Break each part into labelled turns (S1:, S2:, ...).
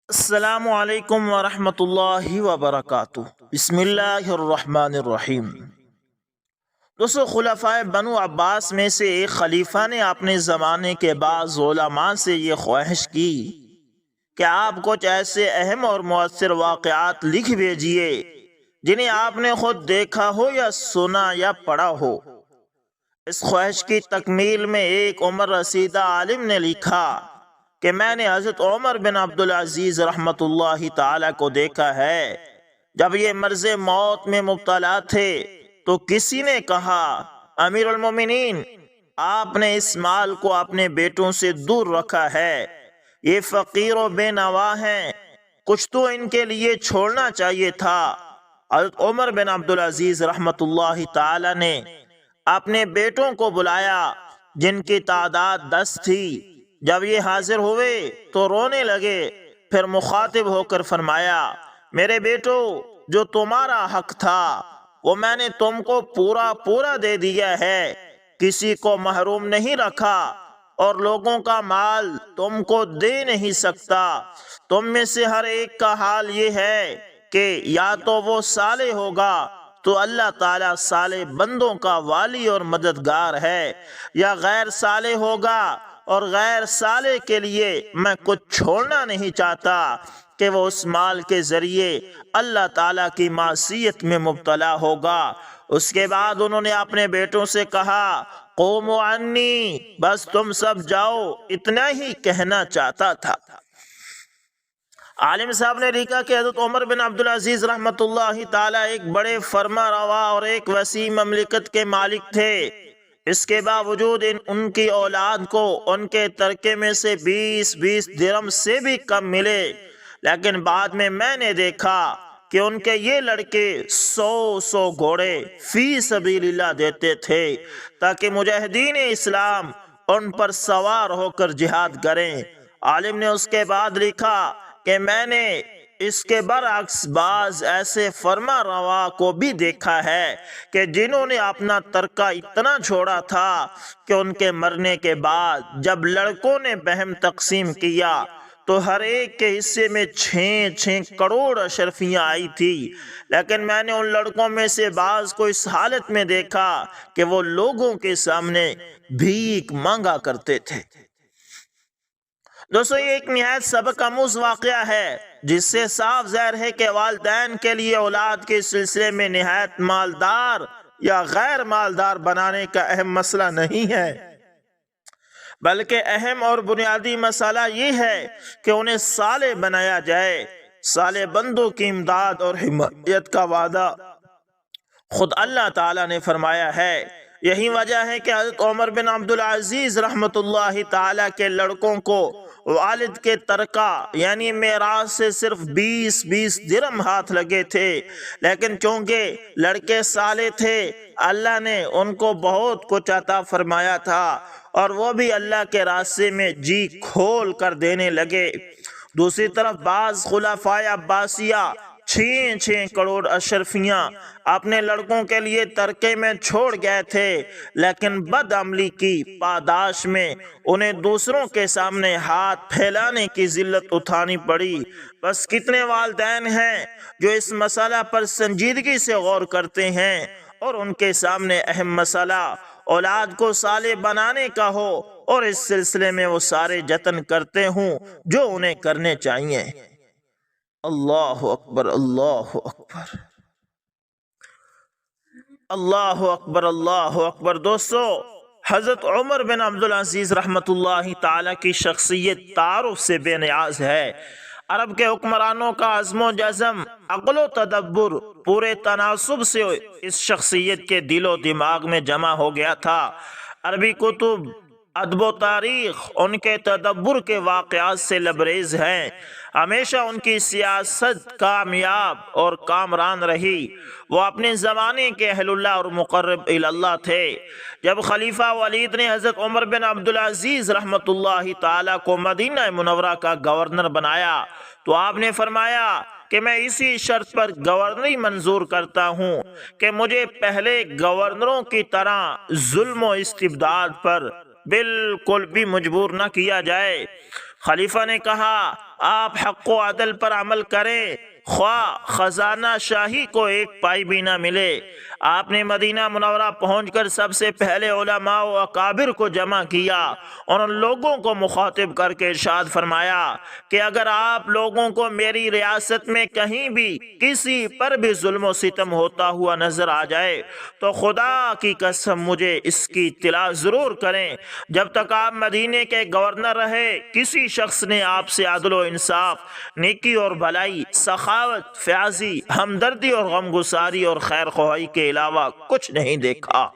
S1: السلام علیکم ورحمۃ اللہ وبرکاتہ۔ بسم اللہ الرحمن الرحیم۔ دوستو، خلفائے بنو عباس میں سے ایک خلیفہ نے اپنے زمانے کے بعض علماء سے یہ خواہش کی کہ آپ کچھ ایسے اہم اور مؤثر واقعات لکھ بھیجئے جنہیں آپ نے خود دیکھا ہو یا سنا یا پڑھا ہو۔ اس خواہش کی تکمیل میں ایک عمر رسیدہ عالم نے لکھا کہ میں نے حضرت عمر بن عبدالعزیز رحمۃ اللہ تعالی کو دیکھا ہے۔ جب یہ مرض موت میں مبتلا تھے تو کسی نے کہا، امیر المومنین، آپ نے اس مال کو اپنے بیٹوں سے دور رکھا ہے، یہ فقیر و بے نوا ہیں، کچھ تو ان کے لیے چھوڑنا چاہیے تھا۔ حضرت عمر بن عبدالعزیز رحمۃ اللہ تعالی نے اپنے بیٹوں کو بلایا جن کی تعداد 10 تھی۔ جب یہ حاضر ہوئے تو رونے لگے، پھر مخاطب ہو کر فرمایا، میرے بیٹو، جو تمہارا حق تھا وہ میں نے تم کو پورا دے دیا ہے، کسی کو محروم نہیں رکھا، اور لوگوں کا مال تم کو دے نہیں سکتا۔ تم میں سے ہر ایک کا حال یہ ہے کہ یا تو وہ صالح ہوگا تو اللہ تعالیٰ صالح بندوں کا والی اور مددگار ہے، یا غیر صالح ہوگا اور غیر صالح کے لیے میں کچھ چھوڑنا نہیں چاہتا کہ وہ اس مال کے ذریعے اللہ تعالیٰ کی معصیت میں مبتلا ہوگا۔ اس کے بعد انہوں نے اپنے بیٹوں سے کہا، قوموا عنی، بس تم سب جاؤ، اتنا ہی کہنا چاہتا تھا۔ عالم صاحب نے لکھا کہ حضرت عمر بن عبدالعزیز رحمۃ اللہ تعالی ایک بڑے فرما روا اور ایک وسیع مملکت کے مالک تھے۔ اس کے باوجود ان کی اولاد کو ان کے ترکے میں سے 20 درہم سے بھی کم ملے، لیکن بعد میں نے دیکھا کہ ان کے یہ لڑکے 100 گھوڑے فی سبیل اللہ دیتے تھے تاکہ مجاہدین اسلام ان پر سوار ہو کر جہاد کریں۔ عالم نے اس کے بعد لکھا کہ میں نے اس کے برعکس بعض ایسے فرما روا کو بھی دیکھا ہے کہ جنہوں نے اپنا ترکہ اتنا چھوڑا تھا کہ ان کے مرنے کے بعد جب لڑکوں نے بہم تقسیم کیا تو ہر ایک کے حصے میں 6 کروڑ اشرفیاں آئی تھی، لیکن میں نے ان لڑکوں میں سے بعض کو اس حالت میں دیکھا کہ وہ لوگوں کے سامنے بھیک مانگا کرتے تھے۔ دوستو، یہ ایک نہایت سبق آموز واقعہ ہے جس سے صاف ظاہر ہے کہ والدین کے لیے اولاد کے سلسلے میں نہایت مالدار یا غیر مالدار بنانے کا اہم مسئلہ نہیں ہے، بلکہ اہم اور بنیادی مسئلہ یہ ہے کہ انہیں صالح بنایا جائے۔ صالح بندوں کی امداد اور حمایت کا وعدہ خود اللہ تعالیٰ نے فرمایا ہے۔ یہی وجہ ہے کہ حضرت عمر بن عبدالعزیز رحمۃ اللہ تعالیٰ کے لڑکوں کو والد کے ترکہ یعنی میراث سے صرف 20 درہم ہاتھ لگے تھے، لیکن چونکہ لڑکے صالح تھے اللہ نے ان کو بہت کچھ عطا فرمایا تھا، اور وہ بھی اللہ کے راستے میں جی کھول کر دینے لگے۔ دوسری طرف بعض خلفائے عباسیہ 6 کروڑ اشرفیاں اپنے لڑکوں کے لیے ترکے میں چھوڑ گئے تھے، لیکن بد عملی کی پاداش میں انہیں دوسروں کے سامنے ہاتھ پھیلانے کی ذلت اٹھانی پڑی۔ بس کتنے والدین ہیں جو اس مسئلہ پر سنجیدگی سے غور کرتے ہیں اور ان کے سامنے اہم مسئلہ اولاد کو صالح بنانے کا ہو اور اس سلسلے میں وہ سارے جتن کرتے ہوں جو انہیں کرنے چاہیے۔ اللہ اکبر، اللہ اکبر، اللہ اکبر، اللہ اکبر۔ دوستو، حضرت عمر بن عبدالعزیز رحمۃ اللہ تعالی کی شخصیت تعارف سے بے نیاز ہے۔ عرب کے حکمرانوں کا عزم و جزم، عقل و تدبر پورے تناسب سے اس شخصیت کے دل و دماغ میں جمع ہو گیا تھا۔ عربی کتب، ادب و تاریخ ان کے تدبر کے واقعات سے لبریز ہیں۔ ہمیشہ ان کی سیاست کامیاب اور کامران رہی۔ وہ اپنے زمانے کے اہل اللہ اور مقرب اللہ تھے۔ جب خلیفہ ولید نے حضرت عمر بن عبدالعزیز رحمۃ اللہ تعالی کو مدینہ منورہ کا گورنر بنایا تو آپ نے فرمایا کہ میں اسی شرط پر گورنری منظور کرتا ہوں کہ مجھے پہلے گورنروں کی طرح ظلم و استبداد پر بالکل بھی مجبور نہ کیا جائے۔ خلیفہ نے کہا آپ حق و عدل پر عمل کریں، خواہ خزانہ شاہی کو ایک پائی بھی نہ ملے۔ آپ نے مدینہ منورہ پہنچ کر سب سے پہلے علماء و اکابر کو جمع کیا اور ان لوگوں کو مخاطب کر کے ارشاد فرمایا کہ اگر آپ لوگوں کو میری ریاست میں کہیں بھی کسی پر بھی ظلم و ستم ہوتا ہوا نظر آ جائے تو خدا کی قسم مجھے اس کی اطلاع ضرور کریں۔ جب تک آپ مدینے کے گورنر رہے کسی شخص نے آپ سے عدل و انصاف، نیکی اور بھلائی، سخاوت، فیاضی، ہمدردی اور غمگساری اور خیر خواہی کے علاوہ کچھ نہیں دیکھا۔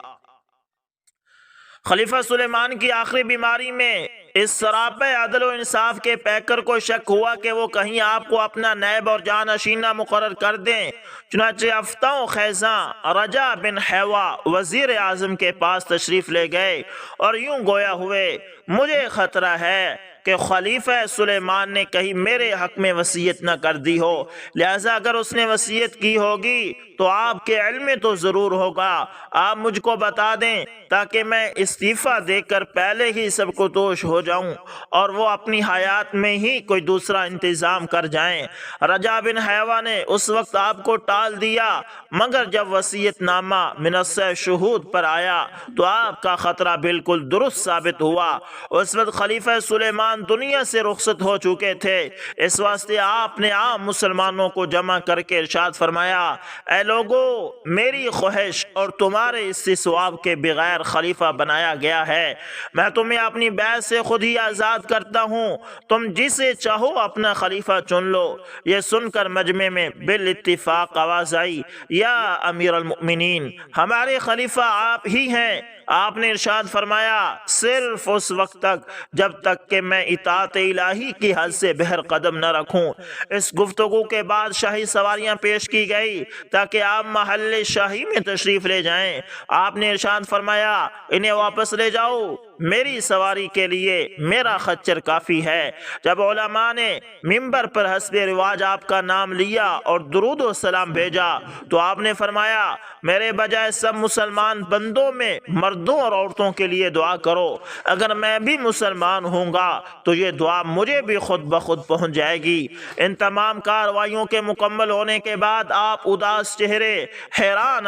S1: خلیفہ سلیمان کی آخری بیماری میں اس سراپے عدل و انصاف کے پیکر کو شک ہوا کہ وہ کہیں آپ کو اپنا نائب اور جانشین نہ مقرر کر دیں۔ چنانچہ افتاں و خیزاں رجا بن حیوہ وزیر اعظم کے پاس تشریف لے گئے اور یوں گویا ہوئے مجھے خطرہ ہے کہ خلیفہ سلیمان نے کہیں میرے حق میں وصیت نہ کر دی ہو، لہٰذا اگر اس نے وصیت کی ہوگی تو آپ کے علم میں تو ضرور ہوگا، آپ مجھ کو بتا دیں تاکہ میں استعفیٰ دے کر پہلے ہی سب کو دوش ہو جاؤں اور وہ اپنی حیات میں ہی کوئی دوسرا انتظام کر جائیں۔ رجا بن حیوہ نے اس وقت آپ کو ٹال دیا، مگر جب وصیت نامہ منصہ شہود پر آیا تو آپ کا خطرہ بالکل درست ثابت ہوا۔ اس وقت خلیفہ سلیمان دنیا سے رخصت ہو چکے تھے، اس واسطے آپ نے عام مسلمانوں کو جمع کر کے ارشاد فرمایا اے لوگو، میری خواہش اور تمہارے استثواب کے بغیر خلیفہ بنایا گیا ہے، میں تمہیں اپنی بیعت سے خود ہی آزاد کرتا ہوں، تم جسے چاہو اپنا خلیفہ چن لو۔ یہ سن کر مجمع میں بالاتفاق آواز آئی یا امیر المؤمنین، ہمارے خلیفہ آپ ہی ہیں۔ آپ نے ارشاد فرمایا صرف اس وقت تک جب تک کہ میں اطاعت الہی کی حد سے بہر قدم نہ رکھوں۔ اس گفتگو کے بعد شاہی سواریاں پیش کی گئی تاکہ آپ محل شاہی میں تشریف لے جائیں۔ آپ نے ارشاد فرمایا انہیں واپس لے جاؤ، میری سواری کے لیے میرا خچر کافی ہے۔ جب علماء نے ممبر پر حسب رواج آپ کا نام لیا اور درود و سلام بھیجا تو آپ نے فرمایا میرے بجائے سب مسلمان بندوں میں مردوں اور عورتوں کے لیے دعا کرو، اگر میں بھی مسلمان ہوں گا تو یہ دعا مجھے بھی خود بخود پہنچ جائے گی۔ ان تمام کارروائیوں کے مکمل ہونے کے بعد آپ اداس چہرے، حیران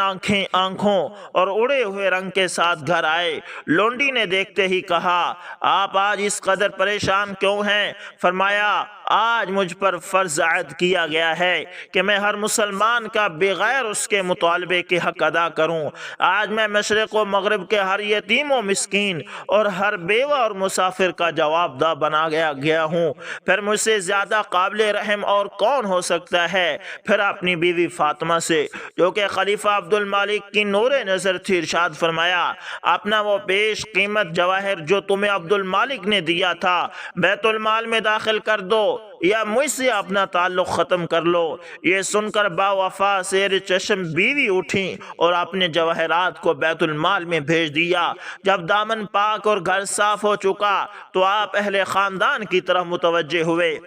S1: آنکھوں اور اڑے ہوئے رنگ کے ساتھ گھر آئے۔ لونڈی نے دیکھتے ہی کہا آپ آج اس قدر پریشان کیوں ہیں؟ فرمایا آج مجھ پر فرض عائد کیا گیا ہے کہ میں ہر مسلمان کا بغیر اس کے مطالبے کے حق ادا کروں۔ آج میں مشرق و مغرب کے ہر یتیم و مسکین اور ہر بیوہ اور مسافر کا جواب دہ بنا گیا ہوں، پھر مجھ سے زیادہ قابل رحم اور کون ہو سکتا ہے؟ پھر اپنی بیوی فاطمہ سے جو کہ خلیفہ عبد المالک کی نور نظر تھی ارشاد فرمایا اپنا وہ بیش قیمت جواہر جو تمہیں عبد المالک نے دیا تھا بیت المال میں داخل کر دو یا مجھ سے اپنا تعلق ختم کر لو۔ یہ سن کر با وفا زیر چشم بیوی اٹھیں اور اپنے جواہرات کو بیت المال میں بھیج دیا۔ جب دامن پاک اور گھر صاف ہو چکا تو آپ اہل خاندان کی طرف متوجہ ہوئے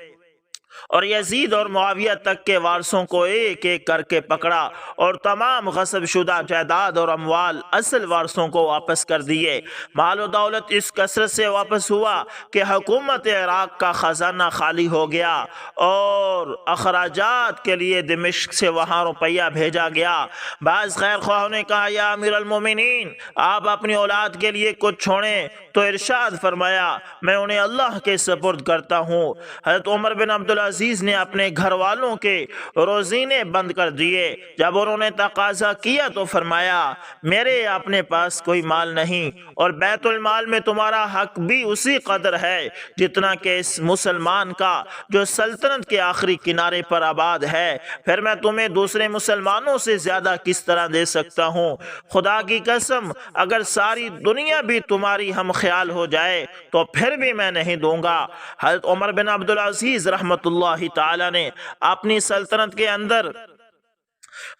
S1: اور یزید اور معاویہ تک کے وارثوں کو ایک ایک کر کے پکڑا اور تمام غصب شدہ جائیداد اور اموال اصل وارثوں کو واپس کر دیے۔ مال و دولت اس کثرت سے واپس ہوا کہ حکومت عراق کا خزانہ خالی ہو گیا اور اخراجات کے لیے دمشق سے وہاں روپیہ بھیجا گیا۔ بعض خیر خواہوں نے کہا یا امیر المومنین، آپ اپنی اولاد کے لیے کچھ چھوڑیں، تو ارشاد فرمایا میں انہیں اللہ کے سپرد کرتا ہوں۔ حضرت عمر بن عبدالعزیز نے اپنے گھر والوں کے روزینے بند کر دیے۔ جب انہوں نے تقاضا کیا تو فرمایا میرے اپنے پاس کوئی مال نہیں اور بیت المال میں تمہارا حق بھی اسی قدر ہے جتنا کہ اس مسلمان کا جو سلطنت کے آخری کنارے پر آباد ہے، پھر میں تمہیں دوسرے مسلمانوں سے زیادہ کس طرح دے سکتا ہوں؟ خدا کی قسم اگر ساری دنیا بھی تمہاری ہم خیال ہو جائے تو پھر بھی میں نہیں دوں گا۔ حضرت عمر بن عبدالعزیز رحمت اللہ تعالی نے اپنی سلطنت کے اندر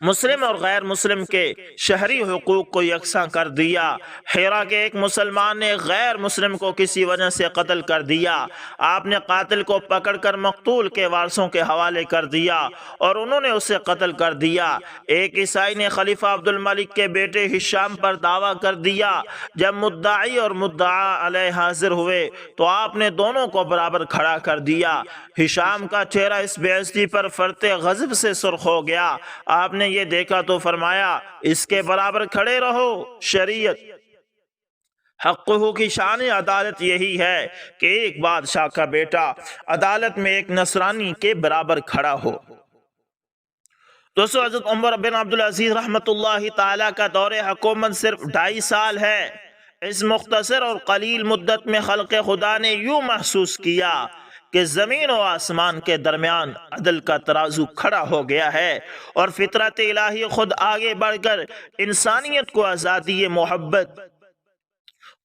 S1: مسلم اور غیر مسلم کے شہری حقوق کو یکساں کر دیا۔ حرا کے ایک مسلمان نے غیر مسلم کو کسی وجہ سے قتل کر دیا، آپ نے قاتل کو پکڑ کر مقتول کے وارثوں کے حوالے کر دیا اور انہوں نے اسے قتل کر دیا۔ ایک عیسائی نے خلیفہ عبد الملک کے بیٹے ہشام پر دعویٰ کر دیا۔ جب مدعی اور مدعا علیہ حاضر ہوئے تو آپ نے دونوں کو برابر کھڑا کر دیا۔ ہشام کا چہرہ اس بے عزتی پر فرط غضب سے سرخ ہو گیا۔ آپ نے یہ دیکھا تو فرمایا اس کے برابر کھڑے رہو۔ شریعت حقہ کی شان عدالت یہی ہے کہ ایک بادشاہ کا بیٹا عدالت میں ایک نصرانی کے برابر کھڑا ہو۔ دوستو، حضرت عمر بن عبدالعزیز رحمۃ اللہ تعالیٰ کا دور حکومت صرف 2.5 سال ہے۔ اس مختصر اور قلیل مدت میں خلق خدا نے یوں محسوس کیا کہ زمین و آسمان کے درمیان عدل کا ترازو کھڑا ہو گیا ہے اور فطرت الہی خود آگے بڑھ کر انسانیت کو آزادی، محبت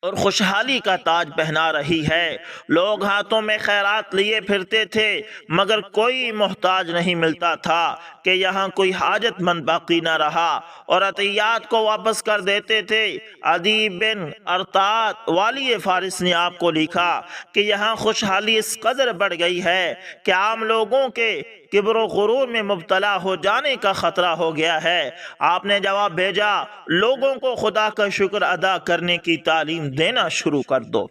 S1: اور خوشحالی کا تاج پہنا رہی ہے۔ لوگ ہاتھوں میں خیرات لیے پھرتے تھے مگر کوئی محتاج نہیں ملتا تھا کہ یہاں کوئی حاجت مند باقی نہ رہا اور عطیات کو واپس کر دیتے تھے۔ عدی بن ارطاط والی فارس نے آپ کو لکھا کہ یہاں خوشحالی اس قدر بڑھ گئی ہے کہ عام لوگوں کے کبر و غرور میں مبتلا ہو جانے کا خطرہ ہو گیا ہے۔ آپ نے جواب بھیجا، لوگوں کو خدا کا شکر ادا کرنے کی تعلیم دینا شروع کر دو۔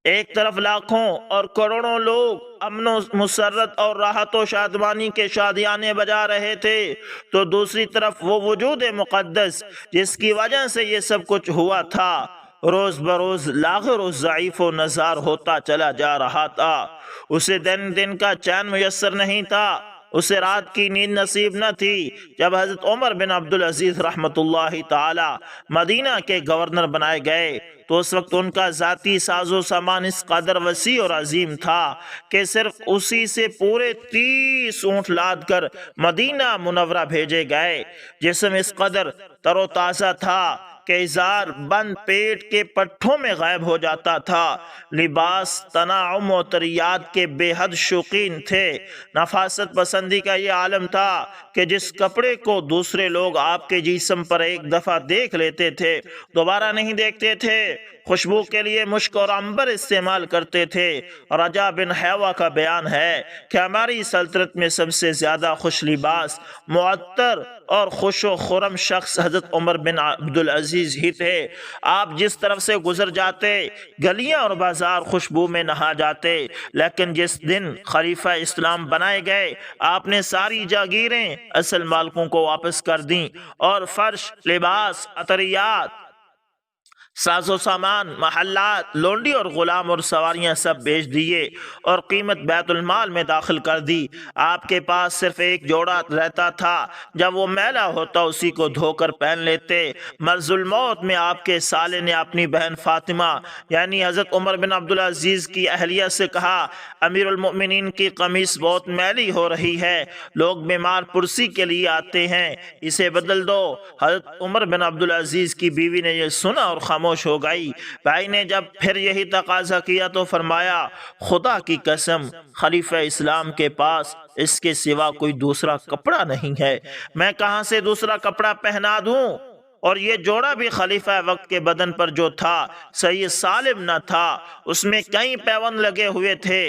S1: ایک طرف لاکھوں اور کروڑوں لوگ امن و مسرت اور راحت و شادمانی کے شادیانے بجا رہے تھے تو دوسری طرف وہ وجود مقدس جس کی وجہ سے یہ سب کچھ ہوا تھا روز بروز لاغر و ضعیف و نزار ہوتا چلا جا رہا تھا۔ اسے دن کا چین میسر نہیں تھا، اسے رات کی نیند نصیب نہ تھی۔ جب حضرت عمر بن عبدالعزیز رحمۃ اللہ تعالی مدینہ کے گورنر بنائے گئے تو اس وقت ان کا ذاتی ساز و سامان اس قدر وسیع اور عظیم تھا کہ صرف اسی سے پورے 30 اونٹ لاد کر مدینہ منورہ بھیجے گئے۔ جسم اس قدر تر و تازہ تھا کہ ازار بند پیٹ کے پٹھوں میں غائب ہو جاتا تھا۔ لباس تناعم و طریات کے بے حد شوقین تھے۔ نفاست پسندی کا یہ عالم تھا کہ جس کپڑے کو دوسرے لوگ آپ کے جسم پر ایک دفعہ دیکھ لیتے تھے دوبارہ نہیں دیکھتے تھے۔ خوشبو کے لیے مشک اور عنبر استعمال کرتے تھے۔ رجا بن حیوہ کا بیان ہے کہ ہماری سلطنت میں سب سے زیادہ خوش لباس، معطر اور خوش و خرم شخص حضرت عمر بن عبدالعزیز ہی تھے۔ آپ جس طرف سے گزر جاتے گلیاں اور بازار خوشبو میں نہا جاتے، لیکن جس دن خلیفہ اسلام بنائے گئے آپ نے ساری جاگیریں اصل مالکوں کو واپس کر دیں اور فرش، لباس، عطریات، ساز و سامان، محلات، لونڈی اور غلام اور سواریاں سب بیچ دیے اور قیمت بیت المال میں داخل کر دی۔ آپ کے پاس صرف ایک جوڑا رہتا تھا، جب وہ میلا ہوتا اسی کو دھو کر پہن لیتے۔ مرض الموت میں آپ کے سالے نے اپنی بہن فاطمہ یعنی حضرت عمر بن عبدالعزیز کی اہلیہ سے کہا، امیر المؤمنین کی قمیص بہت میلی ہو رہی ہے، لوگ بیمار پرسی کے لیے آتے ہیں، اسے بدل دو۔ حضرت عمر بن عبدالعزیز کی بیوی نے یہ سنا اور خاموش ہو گئی۔ بھائی نے جب پھر یہی تقاضا کیا تو فرمایا، خدا کی قسم خلیفہ اسلام کے پاس اس کے سوا کوئی دوسرا کپڑا نہیں ہے، میں کہاں سے دوسرا کپڑا پہنا دوں؟ اور یہ جوڑا بھی خلیفہ وقت کے بدن پر جو تھا صحیح سالم نہ تھا، اس میں کئی پیوند لگے ہوئے تھے۔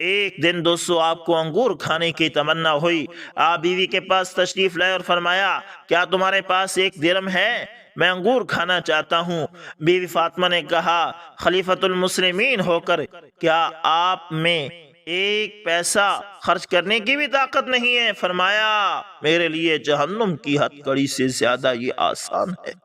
S1: ایک دن دوستو آپ کو انگور کھانے کی تمنا ہوئی، آپ بیوی کے پاس تشریف لائے اور فرمایا، کیا تمہارے پاس 1 درہم ہے؟ میں انگور کھانا چاہتا ہوں۔ بیوی فاطمہ نے کہا، خلیفۃ المسلمین ہو کر کیا آپ میں 1 پیسہ خرچ کرنے کی بھی طاقت نہیں ہے؟ فرمایا، میرے لیے جہنم کی ہتھ کڑی سے زیادہ یہ آسان ہے۔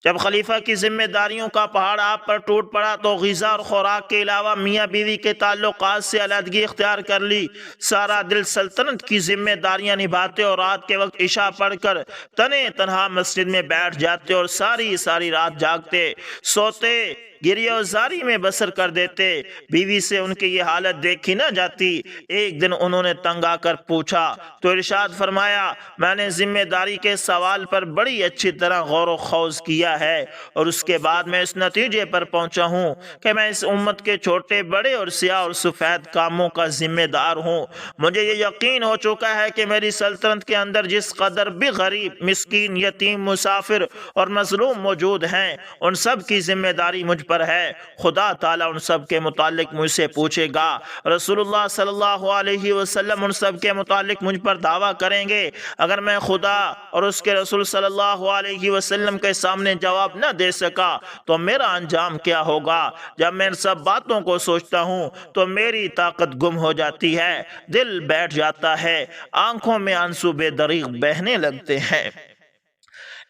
S1: جب خلیفہ کی ذمہ داریوں کا پہاڑ آپ پر ٹوٹ پڑا تو غذا اور خوراک کے علاوہ میاں بیوی کے تعلقات سے علیحدگی اختیار کر لی۔ سارا دل سلطنت کی ذمہ داریاں نبھاتے اور رات کے وقت عشاء پڑھ کر تنہا مسجد میں بیٹھ جاتے اور ساری رات جاگتے، سوتے گریہ و زاری میں بسر کر دیتے، بیوی سے ان کی یہ حالت دیکھی نہ جاتی۔ ایک دن انہوں نے تنگ آ کر پوچھا تو ارشاد فرمایا، میں نے ذمہ داری کے سوال پر بڑی اچھی طرح غور و خوض کیا ہے اور اس کے بعد میں اس نتیجے پر پہنچا ہوں کہ میں اس امت کے چھوٹے بڑے اور سیاہ اور سفید کاموں کا ذمہ دار ہوں۔ مجھے یہ یقین ہو چکا ہے کہ میری سلطنت کے اندر جس قدر بھی غریب، مسکین، یتیم، مسافر اور مظلوم موجود ہیں، ان سب کی ذمہ داری مجھ پر ہے۔ خدا تعالیٰ ان سب کے متعلق مجھ سے پوچھے گا۔ رسول اللہ صلی اللہ علیہ وسلم ان سب کے متعلق مجھ پر دعویٰ کریں گے۔ اگر میں خدا اور اس کے رسول صلی اللہ علیہ وسلم کے سامنے جواب نہ دے سکا تو میرا انجام کیا ہوگا؟ جب میں ان سب باتوں کو سوچتا ہوں تو میری طاقت گم ہو جاتی ہے، دل بیٹھ جاتا ہے، آنکھوں میں آنسو بے دریغ بہنے لگتے ہیں۔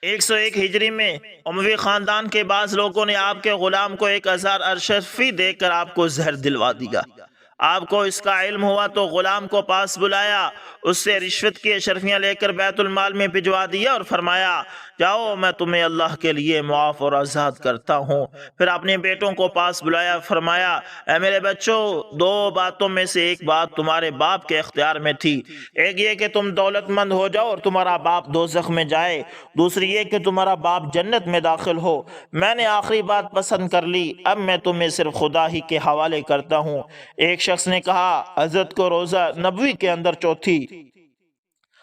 S1: 101 ہجری میں اموی خاندان کے بعض لوگوں نے آپ کے غلام کو 1000 ارشفی دے کر آپ کو زہر دلوا دیا۔ آپ کو اس کا علم ہوا تو غلام کو پاس بلایا، اس سے رشوت کی اشرفیاں لے کر بیت المال میں بھجوا دیا اور فرمایا، جاؤ میں تمہیں اللہ کے لیے معاف اور آزاد کرتا ہوں۔ پھر اپنے بیٹوں کو پاس بلایا، فرمایا، اے میرے بچوں، 2 باتوں میں سے ایک بات تمہارے باپ کے اختیار میں تھی۔ ایک یہ کہ تم دولت مند ہو جاؤ اور تمہارا باپ دوزخ میں جائے، دوسری یہ کہ تمہارا باپ جنت میں داخل ہو۔ میں نے آخری بات پسند کر لی، اب میں تمہیں صرف خدا ہی کے حوالے کرتا ہوں۔ ایک شخص نے کہا، حضرت کو روزہ نبوی کے اندر چوتھی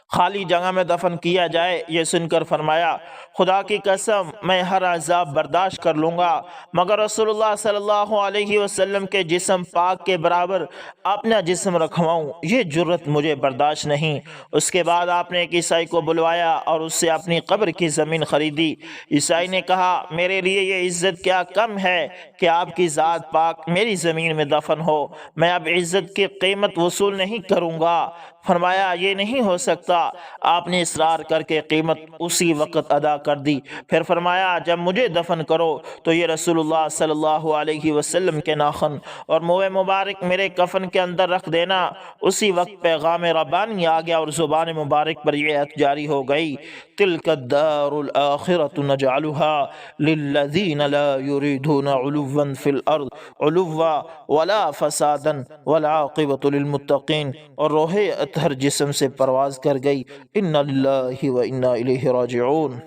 S1: خالی جگہ میں دفن کیا جائے۔ یہ سن کر فرمایا، خدا کی قسم میں ہر عذاب برداشت کر لوں گا مگر رسول اللہ صلی اللہ علیہ وسلم کے جسم پاک کے برابر اپنا جسم رکھواؤں، یہ جرت مجھے برداشت نہیں۔ اس کے بعد آپ نے ایک عیسائی کو بلوایا اور اس سے اپنی قبر کی زمین خریدی۔ عیسائی نے کہا، میرے لیے یہ عزت کیا کم ہے کہ آپ کی ذات پاک میری زمین میں دفن ہو، میں اب عزت کی قیمت وصول نہیں کروں گا۔ فرمایا، یہ نہیں ہو سکتا۔ آپ نے اصرار کر کے قیمت اسی وقت ادا کر دی۔ پھر فرمایا، جب مجھے دفن کرو تو یہ رسول اللہ صلی اللہ علیہ وسلم کے ناخن اور منہ مبارک میرے کفن کے اندر رکھ دینا۔ اسی وقت پیغام ربانی آ گیا اور زبان مبارک پر یہ ایت جاری ہو گئی، تلک الدار الآخرۃ نجعلها للذین لا یریدون علوا فی الارض علوا ولا فسادا والعاقبۃ للمتقین۔ اور روح اطہر جسم سے پرواز کر گئی۔ انا للہ و انا الیہ راجعون۔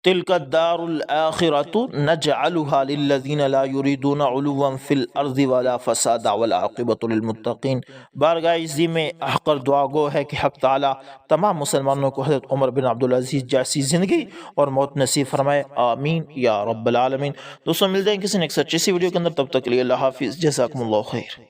S1: تلک الدار الآخرۃ نجعلها للذین لا یریدون علوا فی الارض ولا فسادا والعاقبۃ للمتقین۔ بارگاہ عزی میں احقر دعا گو ہے کہ حق تعالی تمام مسلمانوں کو حضرت عمر بن عبدالعزیز جیسی زندگی اور موت نصیب فرمائے، آمین یا رب العالمین۔ دوستوں ملتے ہیں کسی نیکسٹ اچھی سی ویڈیو کے اندر، تب تک کے لیے اللہ حافظ، جزاکم اللہ خیر۔